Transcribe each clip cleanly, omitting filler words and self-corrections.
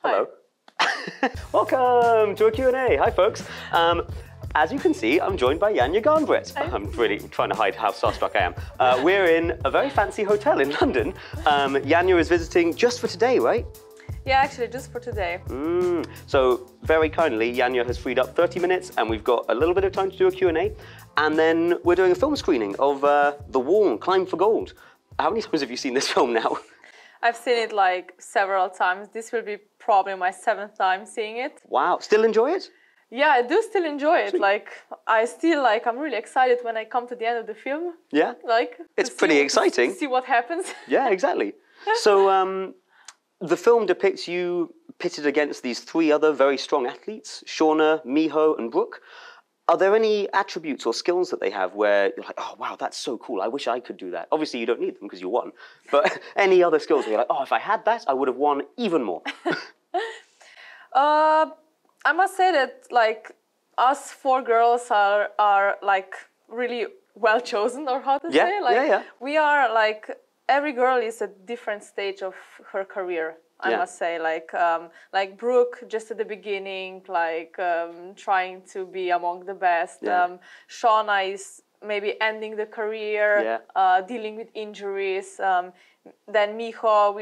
Hello. Welcome to a Q&A. Hi, folks. As you can see, I'm joined by Janja Garnbret. I'm really trying to hide how starstruck I am. We're in a very fancy hotel in London. Janja is visiting just for today, right? Yeah, actually, just for today. So, very kindly, Janja has freed up 30 minutes and we've got a little bit of time to do a Q&A. And then we're doing a film screening of The Wall, Climb for Gold. How many times have you seen this film now? I've seen it like several times. This will be probably my 7th time seeing it. Wow, still enjoy it? Yeah, I do still enjoy it. Sweet. I'm really excited when I come to the end of the film. Yeah? It's pretty exciting. To see what happens. Yeah, exactly. So, the film depicts you pitted against these 3 other very strong athletes, Shauna, Miho, and Brooke. Are there any attributes or skills that they have where you're like, oh, wow, that's so cool. I wish I could do that. Obviously, you don't need them because you won. But any other skills where you're like, oh, if I had that, I would have won even more. I must say that like us 4 girls are like really well chosen, or how to say? Like, we are like, every girl is at a different stage of her career. I must say, like Brooke, just at the beginning, trying to be among the best. Shauna is maybe ending the career, dealing with injuries. Then Miho,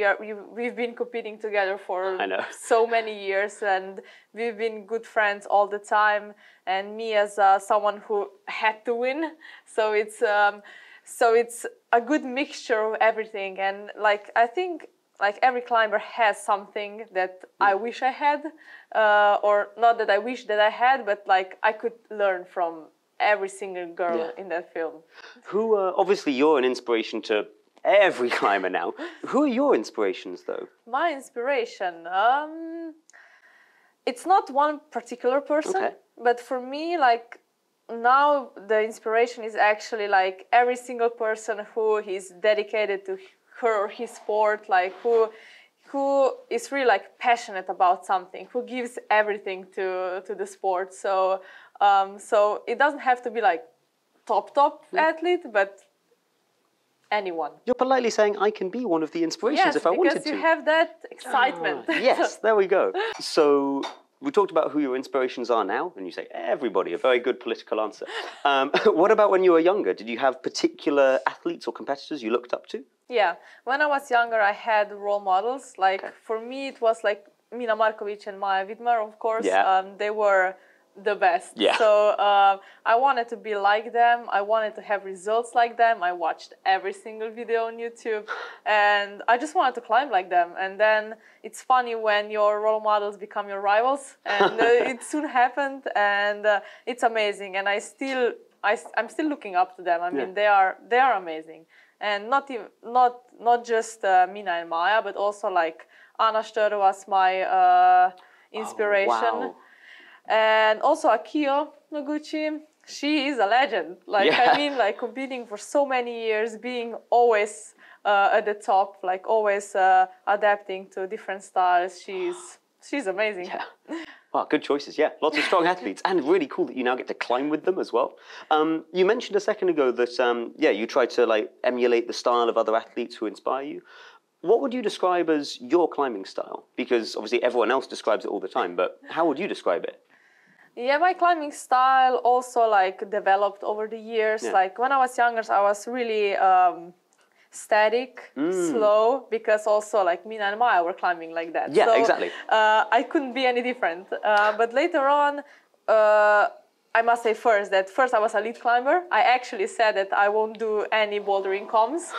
we've been competing together for so many years, and we've been good friends all the time. And me as someone who had to win, so it's a good mixture of everything. And like I think, like every climber has something that I wish I had, or not that I wish that I had, but like I could learn from every single girl in that film. Who, obviously you're an inspiration to every climber now. Who are your inspirations though? My inspiration? It's not one particular person, but for me, like now the inspiration is actually like every single person who is dedicated to her or his sport, like who is really like passionate about something, who gives everything to the sport. So so it doesn't have to be like top athlete, but anyone. You're politely saying I can be one of the inspirations if I wanted to. Yes, because you have that excitement. Yes, there we go. So we talked about who your inspirations are now, and you say everybody, a very good political answer. What about when you were younger? Did you have particular athletes or competitors you looked up to? Yeah, when I was younger, I had role models. Like for me, it was like Mina Markovic and Maja Vidmar, of course. They were the best. So I wanted to be like them. I wanted to have results like them. I watched every single video on YouTube, and I just wanted to climb like them. And then it's funny when your role models become your rivals, and it soon happened, and it's amazing. And I'm still looking up to them. I mean, they are amazing. And not just Mina and Maja, but also like Anna Stör was my inspiration. Wow. And also Akio Noguchi, she is a legend. Like I mean, like competing for so many years, being always at the top, like always adapting to different styles. She's amazing. Wow, good choices. Yeah, lots of strong athletes, and really cool that you now get to climb with them as well. You mentioned a second ago that you try to like emulate the style of other athletes who inspire you. What would you describe as your climbing style? Because obviously everyone else describes it all the time, but how would you describe it? Yeah, my climbing style also like developed over the years. Like when I was younger, I was really static, slow, because also like Mina and Maja were climbing like that. Yeah, so, exactly. I couldn't be any different. But later on, I must say first I was a lead climber. I actually said that I won't do any bouldering comms.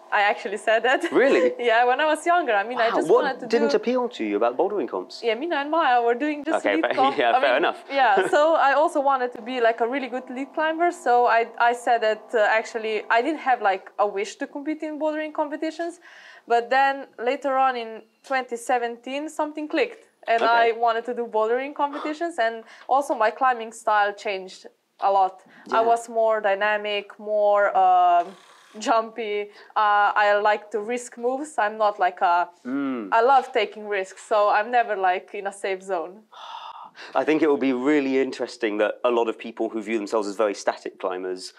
I actually said that. Really? Yeah, when I was younger. I mean, I just wanted to What didn't appeal to you about bouldering comps? Yeah, Mina and Maja were doing just lead comp. Yeah, fair enough. Yeah, so I also wanted to be like a really good lead climber. So I said that actually I didn't have like a wish to compete in bouldering competitions. But then later on in 2017, something clicked. And I wanted to do bouldering competitions. And also my climbing style changed a lot. I was more dynamic, more jumpy. I like to risk moves. I'm not like I love taking risks, so I'm never like in a safe zone. I think it will be really interesting that a lot of people who view themselves as very static climbers,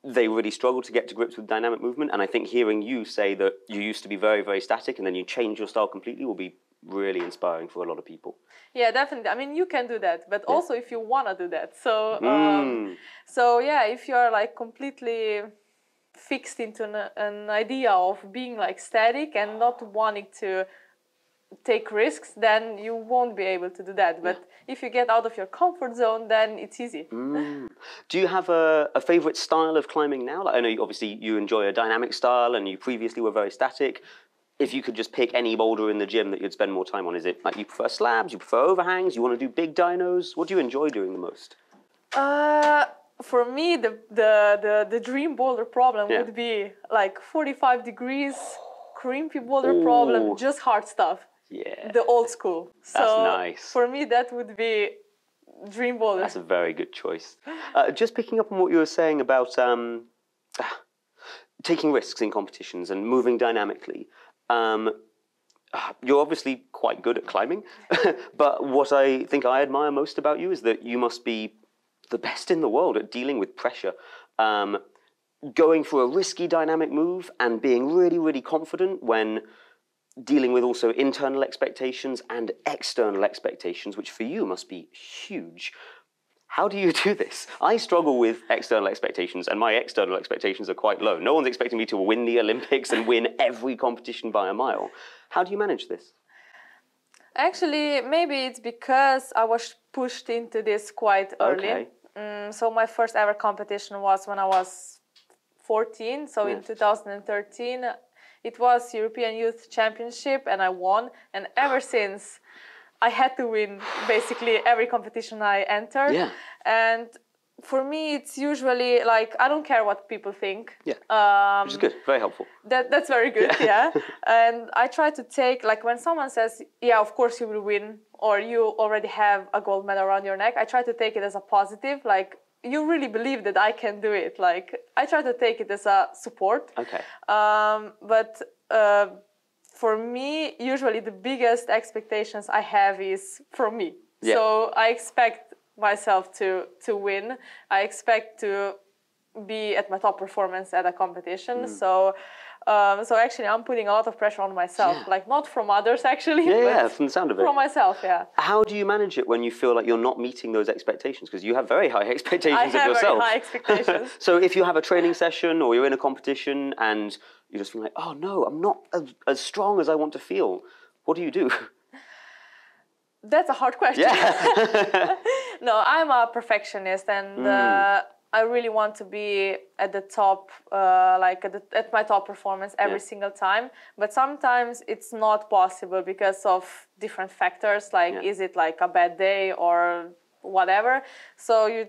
they really struggle to get to grips with dynamic movement. And I think hearing you say that you used to be very, very static and then you changed your style completely will be really inspiring for a lot of people. Yeah, definitely. I mean, you can do that, but also if you want to do that. So yeah, if you are like completely fixed into an idea of being like static and not wanting to take risks, then you won't be able to do that. But if you get out of your comfort zone, then it's easy. Do you have a favorite style of climbing now? Like, I know obviously you enjoy a dynamic style and you previously were very static. If you could just pick any boulder in the gym that you'd spend more time on, is it like you prefer slabs, you prefer overhangs, you want to do big dynos? What do you enjoy doing the most? For me, the dream boulder problem would be like 45 degrees, crimpy boulder problem, just hard stuff. Yeah. The old school. That's nice. For me, that would be dream boulder. That's a very good choice. Just picking up on what you were saying about taking risks in competitions and moving dynamically. You're obviously quite good at climbing, but what I think I admire most about you is that you must be the best in the world at dealing with pressure. Going for a risky dynamic move and being really, really confident when dealing with also internal expectations and external expectations, which for you must be huge. How do you do this? I struggle with external expectations, and my external expectations are quite low. No one's expecting me to win the Olympics and win every competition by a mile. How do you manage this? Actually, maybe it's because I was pushed into this quite early. So my first ever competition was when I was 14, so in 2013. It was European Youth Championship and I won. And ever since, I had to win basically every competition I entered. Yeah. And for me, it's usually like, I don't care what people think. Yeah, which is good, very helpful. That's very good, yeah. And I try to take, like when someone says, yeah, of course you will win, or you already have a gold medal around your neck, I try to take it as a positive, like, you really believe that I can do it. Like, I try to take it as a support. Okay. But for me, usually the biggest expectations I have is from me. Yeah. So I expect myself to win. I expect to be at my top performance at a competition. So actually I'm putting a lot of pressure on myself, like not from others actually, but from the sound of it. From myself, yeah. How do you manage it when you feel like you're not meeting those expectations? Because you have very high expectations of yourself. I have very high expectations. So if you have a training session or you're in a competition and you just feel like, oh no, I'm not as strong as I want to feel, what do you do? That's a hard question. Yeah. No, I'm a perfectionist and I really want to be at the top, at my top performance every single time. But sometimes it's not possible because of different factors. Like, is it like a bad day or whatever? So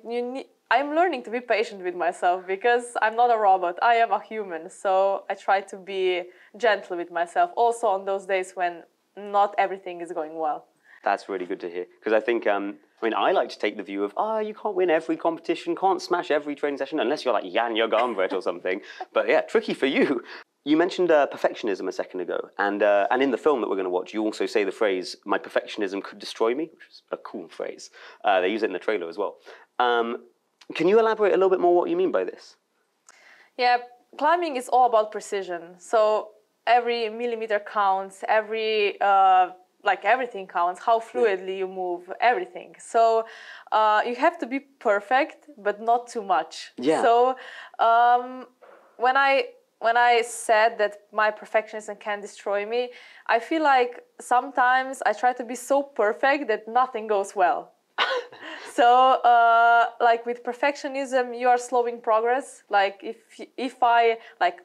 I'm learning to be patient with myself because I'm not a robot. I am a human. So I try to be gentle with myself also on those days when not everything is going well. That's really good to hear. Because I think, I like to take the view of, you can't win every competition, can't smash every training session, unless you're like Janja Garnbret or something. But yeah, tricky for you. You mentioned perfectionism a second ago. And in the film that we're going to watch, you also say the phrase, my perfectionism could destroy me, which is a cool phrase. They use it in the trailer as well. Can you elaborate a little bit more what you mean by this? Yeah, climbing is all about precision. So every millimeter counts, everything counts, how fluidly you move, everything. So you have to be perfect, but not too much. Yeah. So when I said that my perfectionism can destroy me, I feel like sometimes I try to be so perfect that nothing goes well. So, like with perfectionism, you are slowing progress. Like if I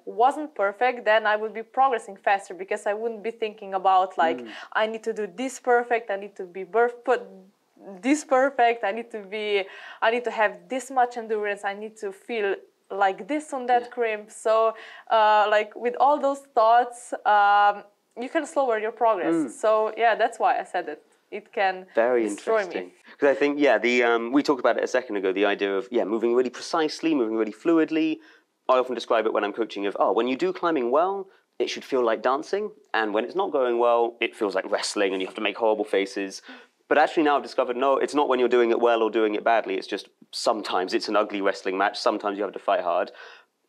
wasn't perfect, then I would be progressing faster because I wouldn't be thinking about I need to do this perfect. I need to be this perfect. I need to have this much endurance. I need to feel like this on that crimp. So, with all those thoughts, you can slower your progress. So yeah, that's why I said it. It can destroy me. Because I think, we talked about it a second ago, the idea of, moving really precisely, moving really fluidly. I often describe it when I'm coaching of, when you do climbing well, it should feel like dancing. And when it's not going well, it feels like wrestling and you have to make horrible faces. But actually now I've discovered, no, it's not when you're doing it well or doing it badly. It's just sometimes it's an ugly wrestling match. Sometimes you have to fight hard.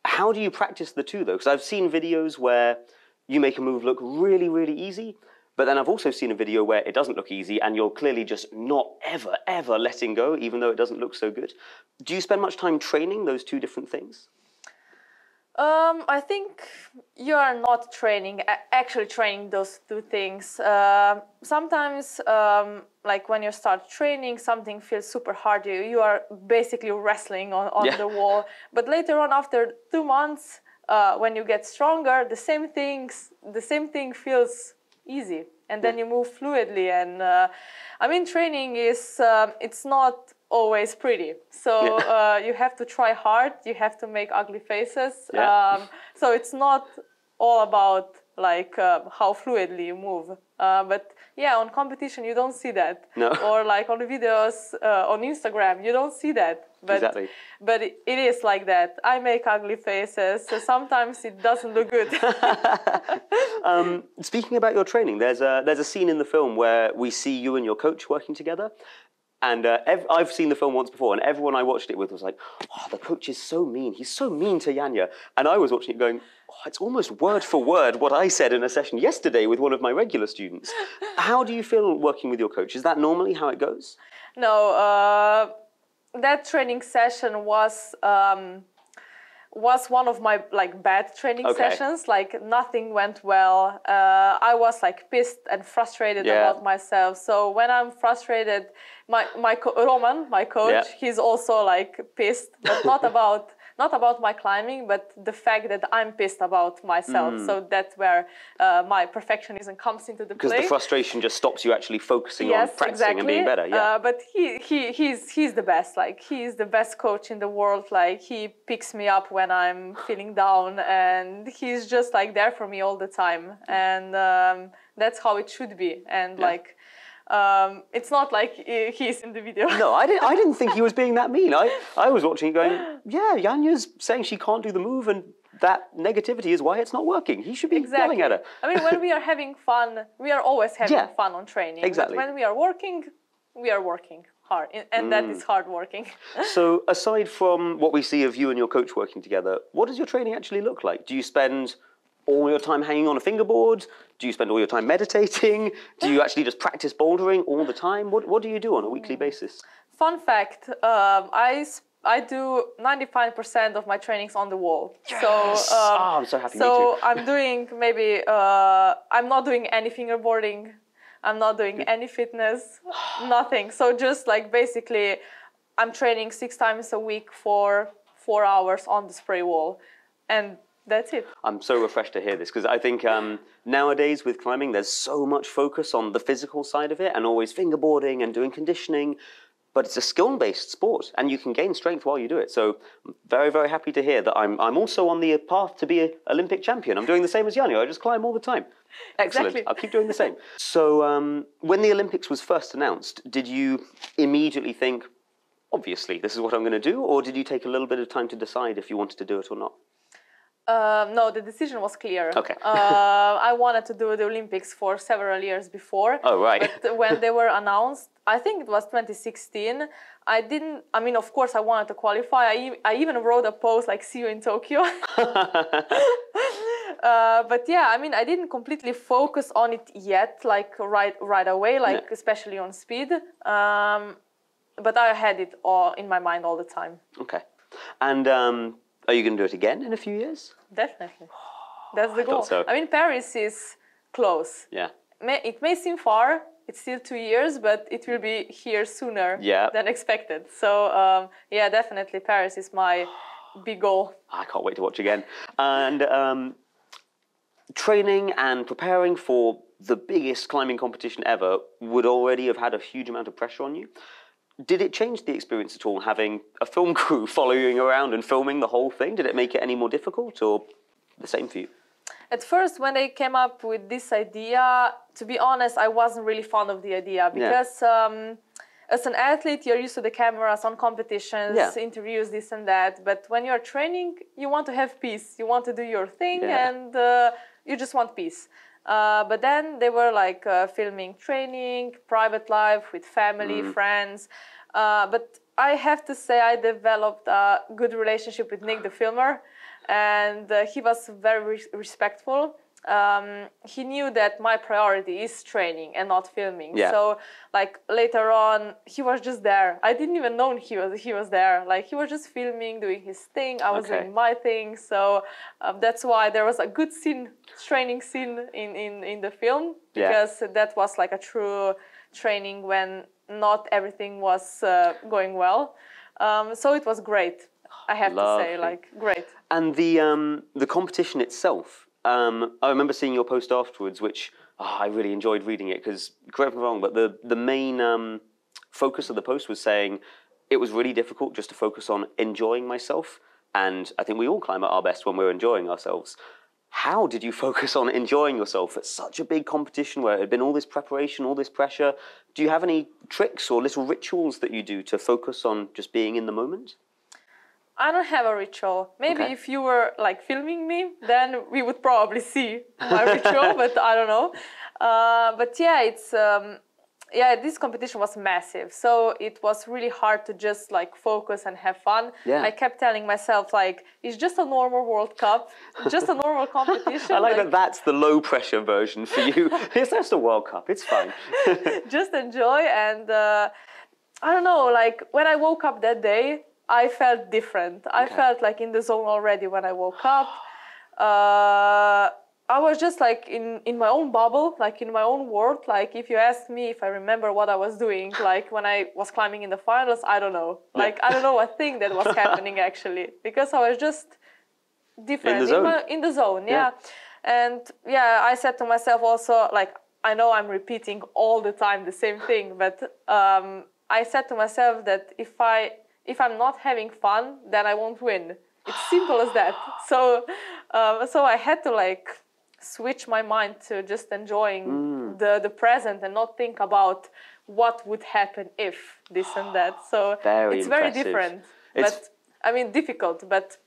How do you practice the two, though? Because I've seen videos where you make a move look really, really easy, But then I've also seen a video where it doesn't look easy and you're clearly just not ever letting go, even though it doesn't look so good. Do you spend much time training those two different things? I think you are not actually training those two things. Sometimes, like when you start training, something feels super hard. You are basically wrestling on the wall. But later on, after 2 months, when you get stronger, the same thing feels easy, and then you move fluidly. And I mean, training is it's not always pretty, so you have to try hard, you have to make ugly faces, so it's not all about like how fluidly you move, but yeah, on competition you don't see that, or like on the videos on Instagram you don't see that, but it is like that. I make ugly faces, so sometimes it doesn't look good. Speaking about your training, there's a scene in the film where we see you and your coach working together. And I've seen the film once before, and everyone I watched it with was like, oh, the coach is so mean. He's so mean to Janja. And I was watching it going, oh, it's almost word for word what I said in a session yesterday with one of my regular students. How do you feel working with your coach? Is that normally how it goes? No, that training session was one of my like bad training sessions. Like nothing went well. I was like pissed and frustrated about myself. So when I'm frustrated, Roman, my coach, he's also like pissed, but not about my climbing, but the fact that I'm pissed about myself. So that's where my perfectionism comes into the play. Because the frustration just stops you actually focusing on practicing and being better. But he's the best. Like he's the best coach in the world. Like he picks me up when I'm feeling down, and he's just like there for me all the time. And that's how it should be. And like. It's not like he's in the video. No, I didn't think he was being that mean. I was watching it going, yeah, Janja's saying she can't do the move, and that negativity is why it's not working. He should be yelling at her. I mean, when we are having fun, we are always having fun on training. Exactly. But when we are working hard, and that is hard working. So aside from what we see of you and your coach working together, what does your training actually look like? Do you spend all your time hanging on a fingerboard? Do you spend all your time meditating? Do you actually just practice bouldering all the time? What do you do on a weekly basis? Fun fact, I do 95% of my trainings on the wall. Yes! I'm so happy. So I'm doing maybe, I'm not doing any fingerboarding. I'm not doing any fitness, nothing. So just like basically, I'm training 6 times a week for 4 hours on the spray wall. And that's it. I'm so refreshed to hear this, because I think nowadays with climbing, there's so much focus on the physical side of it and always fingerboarding and doing conditioning, but it's a skill-based sport and you can gain strength while you do it. So I'm very, very happy to hear that I'm also on the path to be an Olympic champion. I'm doing the same as Janja. I just climb all the time. Excellent. Exactly. I'll keep doing the same. So when the Olympics was first announced, did you immediately think, obviously, this is what I'm going to do, or did you take a little bit of time to decide if you wanted to do it or not? No, the decision was clear. Okay. I wanted to do the Olympics for several years before. Oh, right. But when they were announced, I think it was 2016, I mean, of course, I wanted to qualify. I even wrote a post like, see you in Tokyo. But yeah, I mean, I didn't completely focus on it yet, like right away, like especially on speed. But I had it all in my mind all the time. Okay. And are you going to do it again in a few years? Definitely. That's the goal. I thought so. I mean, Paris is close. Yeah. It may seem far. It's still 2 years, but it will be here sooner than expected. So, yeah, definitely Paris is my big goal. I can't wait to watch again. And training and preparing for the biggest climbing competition ever would already have had a huge amount of pressure on you. Did it change the experience at all, having a film crew following you around and filming the whole thing? Did it make it any more difficult, or the same for you? At first, when they came up with this idea, to be honest, I wasn't really fond of the idea, because as an athlete, you're used to the cameras on competitions, interviews, this and that. But when you're training, you want to have peace. You want to do your thing, and you just want peace. But then they were like filming training, private life with family, friends. But I have to say I developed a good relationship with Nick, the filmer, and he was very respectful. he knew that my priority is training and not filming. Yeah. So like later on, he was just there. I didn't even know he was there. Like he was just filming, doing his thing. I was doing my thing. So that's why there was a good scene, training scene in the film, because that was like a true training when not everything was going well. So it was great. I have to say, like, great. And the competition itself. I remember seeing your post afterwards, which I really enjoyed reading it because, correct me if I'm wrong, but the main focus of the post was saying it was really difficult just to focus on enjoying myself. And I think we all climb at our best when we're enjoying ourselves. How did you focus on enjoying yourself at such a big competition where it had been all this preparation, all this pressure? Do you have any tricks or little rituals that you do to focus on just being in the moment? I don't have a ritual. Maybe if you were like filming me, then we would probably see my ritual, but I don't know. But yeah, it's this competition was massive, so it was really hard to just like focus and have fun. Yeah. I kept telling myself like it's just a normal World Cup, just a normal competition. I like that. That's the low pressure version for you. It's just a World Cup. It's fine. Just enjoy, and I don't know. Like when I woke up that day, I felt different. I felt like in the zone already when I woke up. I was just like in my own bubble, like in my own world. Like if you ask me if I remember what I was doing, like when I was climbing in the finals, I don't know. Like I don't know a thing that was happening actually, because I was just different in the zone. Yeah. And yeah, I said to myself also, like I know I'm repeating all the time the same thing, but I said to myself that if I'm not having fun, then I won't win. It's simple as that. So I had to like switch my mind to just enjoying the present and not think about what would happen if this and that. So it's very different. But I mean, difficult, but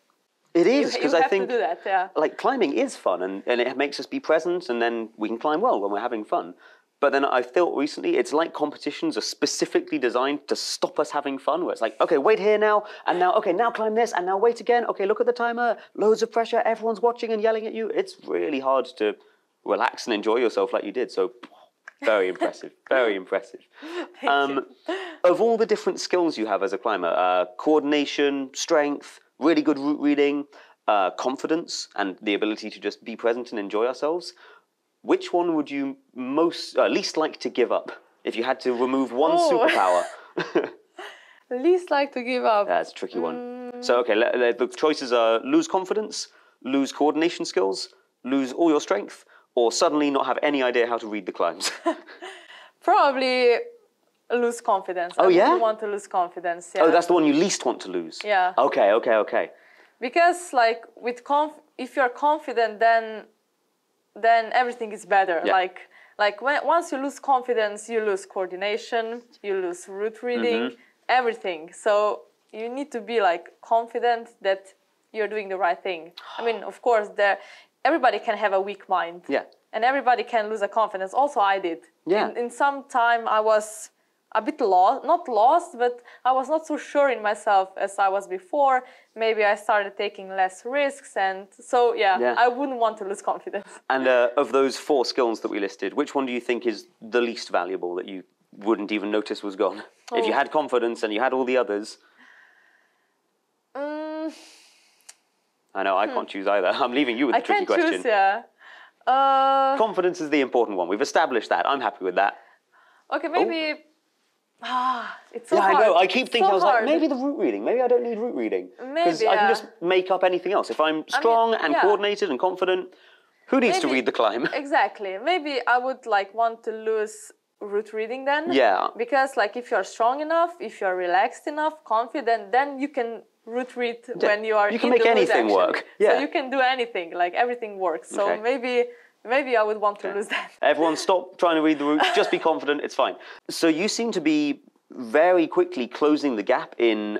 it is, because I think to do that, like climbing is fun and it makes us be present, and then we can climb well when we're having fun. But then I felt recently it's like competitions are specifically designed to stop us having fun, where it's like, okay, wait here now, and now, okay, now climb this, and now wait again. Okay, look at the timer, loads of pressure, everyone's watching and yelling at you. It's really hard to relax and enjoy yourself like you did. So very impressive, very impressive. Thank you. Of all the different skills you have as a climber, coordination, strength, really good route reading, confidence, and the ability to just be present and enjoy ourselves, which one would you least like to give up if you had to remove one superpower? Least like to give up. That's a tricky one. So, okay, the choices are lose confidence, lose coordination skills, lose all your strength, or suddenly not have any idea how to read the climbs. Probably lose confidence. Oh, I don't want to lose confidence. Yeah. Oh, that's the one you least want to lose? Yeah. Okay. Because, like, if you're confident, then everything is better. Yeah. Like once you lose confidence, you lose coordination, you lose route reading, everything. So you need to be like confident that you're doing the right thing. I mean, of course, everybody can have a weak mind. Yeah. And everybody can lose a confidence. Also, I did. Yeah. In some time, I was a bit lost, not lost, but I was not so sure in myself as I was before. Maybe I started taking less risks, and so I wouldn't want to lose confidence. And of those 4 skills that we listed, which one do you think is the least valuable, that you wouldn't even notice was gone? If you had confidence and you had all the others. I know, I can't choose either. I'm leaving you with the tricky question. I can't choose, Confidence is the important one. We've established that. I'm happy with that. Okay, maybe... it's so hard. I know. I keep thinking, so I was like, maybe the route reading. Maybe I don't need route reading. Because I can just make up anything else. If I'm strong and coordinated and confident, who needs to read the climb? Exactly. Maybe I would like want to lose route reading then. Yeah. Because like if you're strong enough, if you're relaxed enough, confident, then you can route read when you are. You can make anything work. Yeah. So you can do anything. Like everything works. So maybe I would want to lose that. Everyone stop trying to read the route. Just be confident. It's fine. So you seem to be very quickly closing the gap in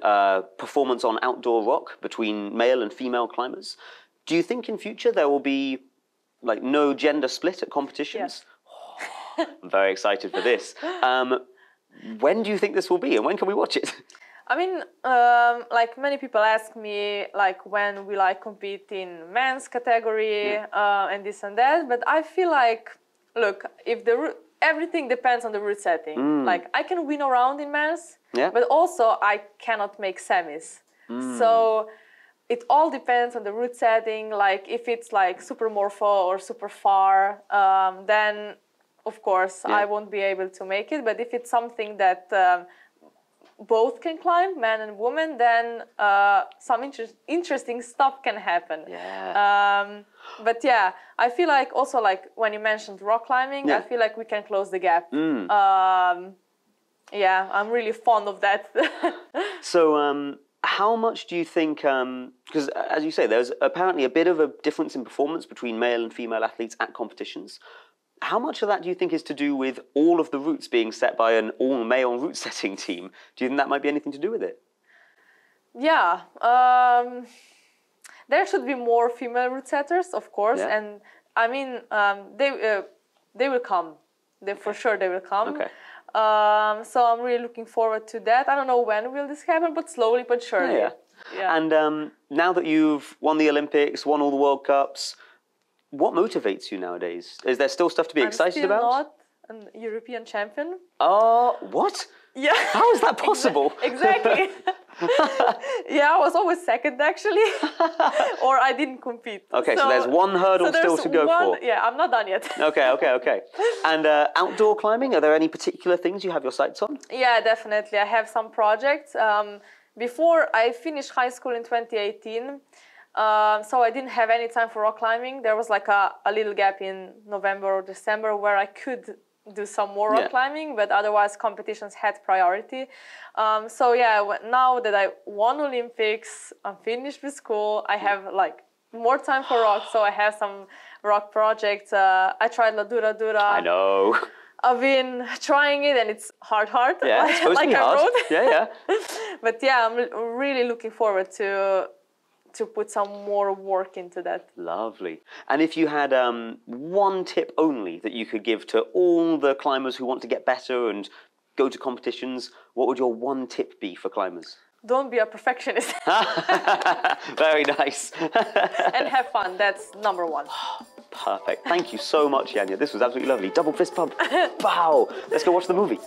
performance on outdoor rock between male and female climbers. Do you think in future there will be like no gender split at competitions? Yes. I'm very excited for this. When do you think this will be, and when can we watch it? I mean, like many people ask me, like, when will I compete in men's category and this and that. But I feel like, look, if everything depends on the route setting. Like, I can win a round in men's, but also I cannot make semis. So it all depends on the route setting. Like, if it's like super morpho or super far, then of course I won't be able to make it. But if it's something that both can climb, man and woman, then some interesting stuff can happen. But yeah, I feel like also, like when you mentioned rock climbing, I feel like we can close the gap. Yeah, I'm really fond of that. So how much do you think, because as you say, there's apparently a bit of a difference in performance between male and female athletes at competitions. How much of that do you think is to do with all of the routes being set by an all-male route setting team? Do you think that might be anything to do with it? Yeah, there should be more female route setters, of course, and I mean they will come. For sure they will come. Okay. So I'm really looking forward to that. I don't know when will this happen, but slowly but surely. Yeah. And now that you've won the Olympics, won all the World Cups, what motivates you nowadays? Is there still stuff to be excited about? I'm still not an European champion. What? Yeah. How is that possible? Exactly. Yeah, I was always second actually, or I didn't compete. Okay, so there's one hurdle still to go for. Yeah, I'm not done yet. Okay. And outdoor climbing, are there any particular things you have your sights on? Yeah, definitely. I have some projects. Before I finished high school in 2018, so I didn't have any time for rock climbing. There was like a little gap in November or December where I could do some more rock climbing, but otherwise competitions had priority. So yeah, now that I won Olympics, I'm finished with school, I have like more time for rock, so I have some rock projects. I tried La Dura Dura. I know. I've been trying it and it's hard. Yeah, it's supposed to be hard. Yeah. But yeah, I'm really looking forward to put some more work into that. Lovely. And if you had one tip only that you could give to all the climbers who want to get better and go to competitions, what would your one tip be for climbers? Don't be a perfectionist. Very nice. And have fun, that's number one. Perfect. Thank you so much, Janja. This was absolutely lovely. Double fist pump. Wow. Let's go watch the movie.